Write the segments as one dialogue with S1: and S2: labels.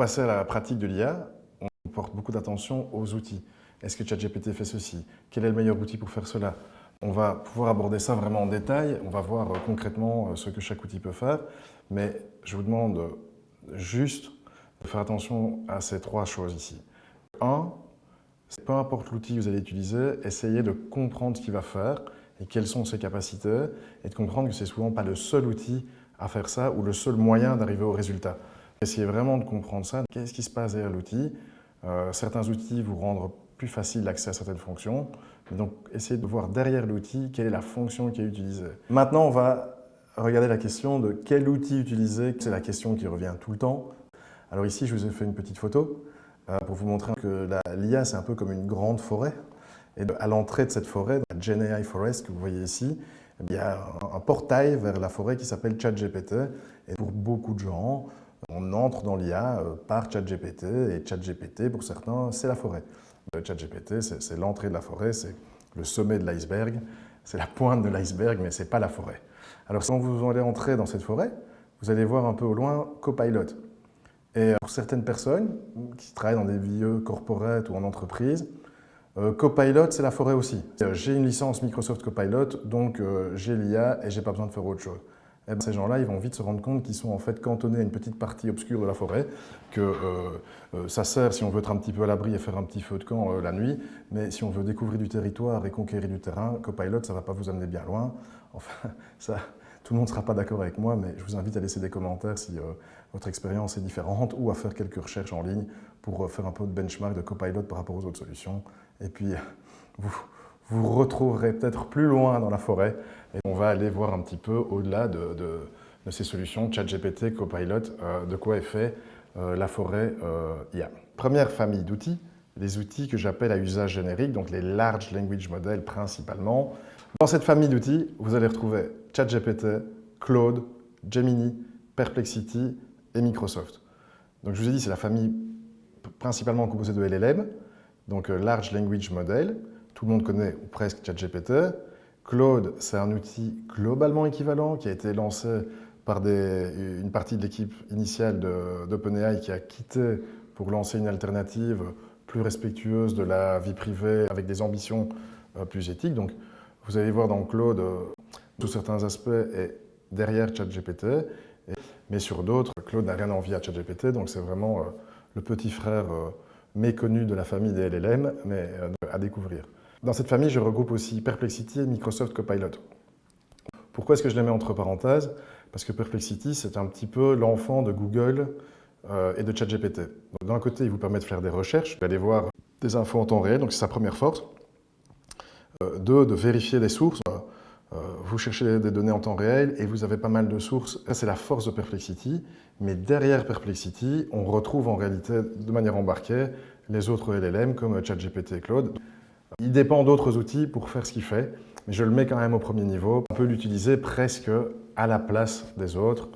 S1: passer à la pratique de l'IA, on porte beaucoup d'attention aux outils. Est-ce que ChatGPT fait ceci? Quel est le meilleur outil pour faire cela? On va pouvoir aborder ça vraiment en détail. On va voir concrètement ce que chaque outil peut faire. Mais je vous demande juste de faire attention à ces trois choses ici. Un, peu importe l'outil que vous allez utiliser, essayez de comprendre ce qu'il va faire et quelles sont ses capacités et de comprendre que ce n'est souvent pas le seul outil à faire ça ou le seul moyen d'arriver au résultat. Essayez vraiment de comprendre ça. Qu'est-ce qui se passe derrière l'outil? Certains outils vous rendent plus facile l'accès à certaines fonctions. Donc, essayez de voir derrière l'outil quelle est la fonction qui est utilisée. Maintenant, on va regarder la question de quel outil utiliser. C'est la question qui revient tout le temps. Alors ici, je vous ai fait une petite photo pour vous montrer que l'IA, c'est un peu comme une grande forêt. Et à l'entrée de cette forêt, la GenAI Forest que vous voyez ici, il y a un portail vers la forêt qui s'appelle ChatGPT. Et pour beaucoup de gens, on entre dans l'IA par ChatGPT. Et ChatGPT, pour certains, c'est la forêt. ChatGPT, c'est l'entrée de la forêt, c'est le sommet de l'iceberg, c'est la pointe de l'iceberg, mais ce n'est pas la forêt. Alors, quand vous allez entrer dans cette forêt, vous allez voir un peu au loin Copilot. Et pour certaines personnes qui travaillent dans des milieux corporate ou en entreprise, Copilot, c'est la forêt aussi. J'ai une licence Microsoft Copilot, donc j'ai l'IA et je n'ai pas besoin de faire autre chose. Et bien, ces gens-là, ils vont vite se rendre compte qu'ils sont en fait cantonnés à une petite partie obscure de la forêt, que ça sert si on veut être un petit peu à l'abri et faire un petit feu de camp la nuit, mais si on veut découvrir du territoire et conquérir du terrain, Copilot, ça ne va pas vous amener bien loin. Enfin, ça, tout le monde ne sera pas d'accord avec moi, mais je vous invite à laisser des commentaires si votre expérience est différente ou à faire quelques recherches en ligne pour faire un peu de benchmark de Copilot par rapport aux autres solutions. Et puis, vous retrouverez peut-être plus loin dans la forêt et on va aller voir un petit peu au-delà de ces solutions ChatGPT, Copilot, de quoi est fait la forêt IA. Première famille d'outils, les outils que j'appelle à usage générique, donc les Large Language Models principalement. Dans cette famille d'outils, vous allez retrouver ChatGPT, Claude, Gemini, Perplexity et Microsoft. Donc je vous ai dit, c'est la famille principalement composée de LLM, donc Large Language Model. Tout le monde connaît ou presque ChatGPT. Claude, c'est un outil globalement équivalent qui a été lancé par une partie de l'équipe initiale d'OpenAI qui a quitté pour lancer une alternative plus respectueuse de la vie privée avec des ambitions plus éthiques. Donc, vous allez voir dans Claude, sous certains aspects, est derrière ChatGPT, mais sur d'autres, Claude n'a rien à envier à ChatGPT, donc c'est vraiment le petit frère méconnu de la famille des LLM, mais à découvrir. Dans cette famille, je regroupe aussi Perplexity et Microsoft Copilot. Pourquoi est-ce que je les mets entre parenthèses? Parce que Perplexity, c'est un petit peu l'enfant de Google et de ChatGPT. D'un côté, il vous permet de faire des recherches, d'aller voir des infos en temps réel, donc c'est sa première force. Deux, de vérifier des sources. Vous cherchez des données en temps réel et vous avez pas mal de sources. Ça, c'est la force de Perplexity. Mais derrière Perplexity, on retrouve en réalité, de manière embarquée, les autres LLM comme ChatGPT et Claude. Il dépend d'autres outils pour faire ce qu'il fait, mais je le mets quand même au premier niveau. On peut l'utiliser presque à la place des autres.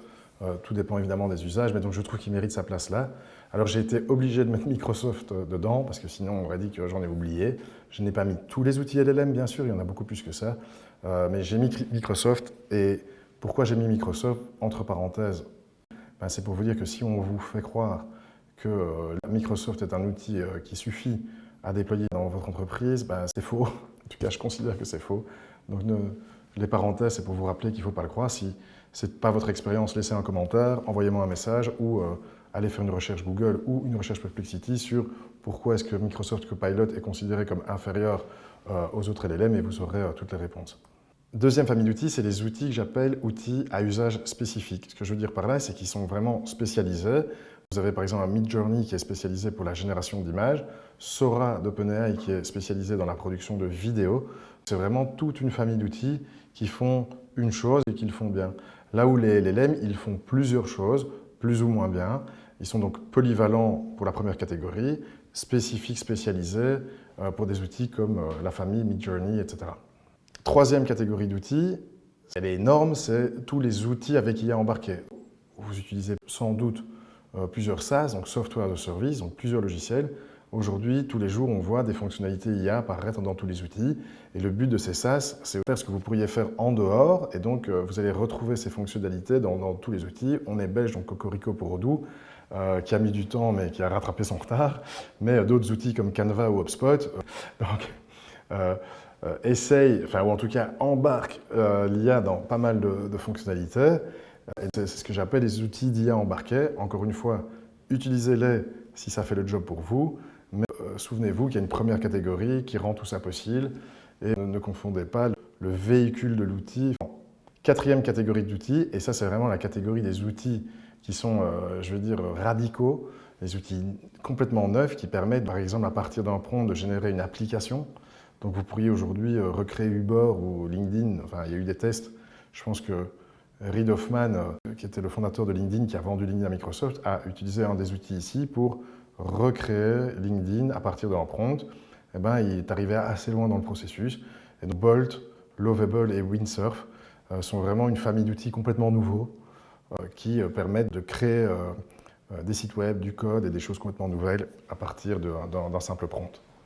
S1: Tout dépend évidemment des usages, mais donc je trouve qu'il mérite sa place là. Alors j'ai été obligé de mettre Microsoft dedans, parce que sinon on aurait dit que j'en ai oublié. Je n'ai pas mis tous les outils LLM, bien sûr, il y en a beaucoup plus que ça. Mais j'ai mis Microsoft, et pourquoi j'ai mis Microsoft, entre parenthèses, ben, c'est pour vous dire que si on vous fait croire que Microsoft est un outil qui suffit à déployer dans votre entreprise, ben, c'est faux. En tout cas, je considère que c'est faux. Donc, les parenthèses, c'est pour vous rappeler qu'il ne faut pas le croire. Si ce n'est pas votre expérience, laissez un commentaire, envoyez-moi un message ou allez faire une recherche Google ou une recherche Perplexity sur pourquoi est-ce que Microsoft Copilot est considéré comme inférieur aux autres LLM et vous aurez toutes les réponses. Deuxième famille d'outils, c'est les outils que j'appelle outils à usage spécifique. Ce que je veux dire par là, c'est qu'ils sont vraiment spécialisés. Vous avez par exemple un Midjourney qui est spécialisé pour la génération d'images, Sora d'OpenAI qui est spécialisé dans la production de vidéos. C'est vraiment toute une famille d'outils qui font une chose et qui le font bien. Là où les LLM, ils font plusieurs choses, plus ou moins bien. Ils sont donc polyvalents pour la première catégorie, spécifiques, spécialisés pour des outils comme la famille Midjourney, etc. Troisième catégorie d'outils, elle est énorme, c'est tous les outils avec IA embarqués. Vous utilisez sans doute plusieurs SaaS, donc software as a service, donc plusieurs logiciels. Aujourd'hui, tous les jours, on voit des fonctionnalités IA apparaître dans tous les outils. Et le but de ces SaaS, c'est de faire ce que vous pourriez faire en dehors. Et donc, vous allez retrouver ces fonctionnalités dans tous les outils. On est belge, donc Cocorico pour Odoo. qui a mis du temps mais qui a rattrapé son retard, mais d'autres outils comme Canva ou HubSpot essaye, enfin, ou en tout cas embarque l'IA dans pas mal de fonctionnalités. Et c'est ce que j'appelle les outils d'IA embarqués. Encore une fois, utilisez-les si ça fait le job pour vous, mais souvenez-vous qu'il y a une première catégorie qui rend tout ça possible et ne confondez pas le véhicule de l'outil. Quatrième catégorie d'outils, et ça c'est vraiment la catégorie des outils qui sont, je veux dire, radicaux, des outils complètement neufs qui permettent, par exemple, à partir d'un prompt, de générer une application. Donc vous pourriez aujourd'hui recréer Uber ou LinkedIn. Enfin, il y a eu des tests. Je pense que Reid Hoffman, qui était le fondateur de LinkedIn, qui a vendu LinkedIn à Microsoft, a utilisé un des outils ici pour recréer LinkedIn à partir d'un prompt. Eh ben, il est arrivé assez loin dans le processus. Et donc Bolt, Lovable et Windsurf sont vraiment une famille d'outils complètement nouveaux qui permettent de créer des sites web, du code et des choses complètement nouvelles à partir d'un simple prompt.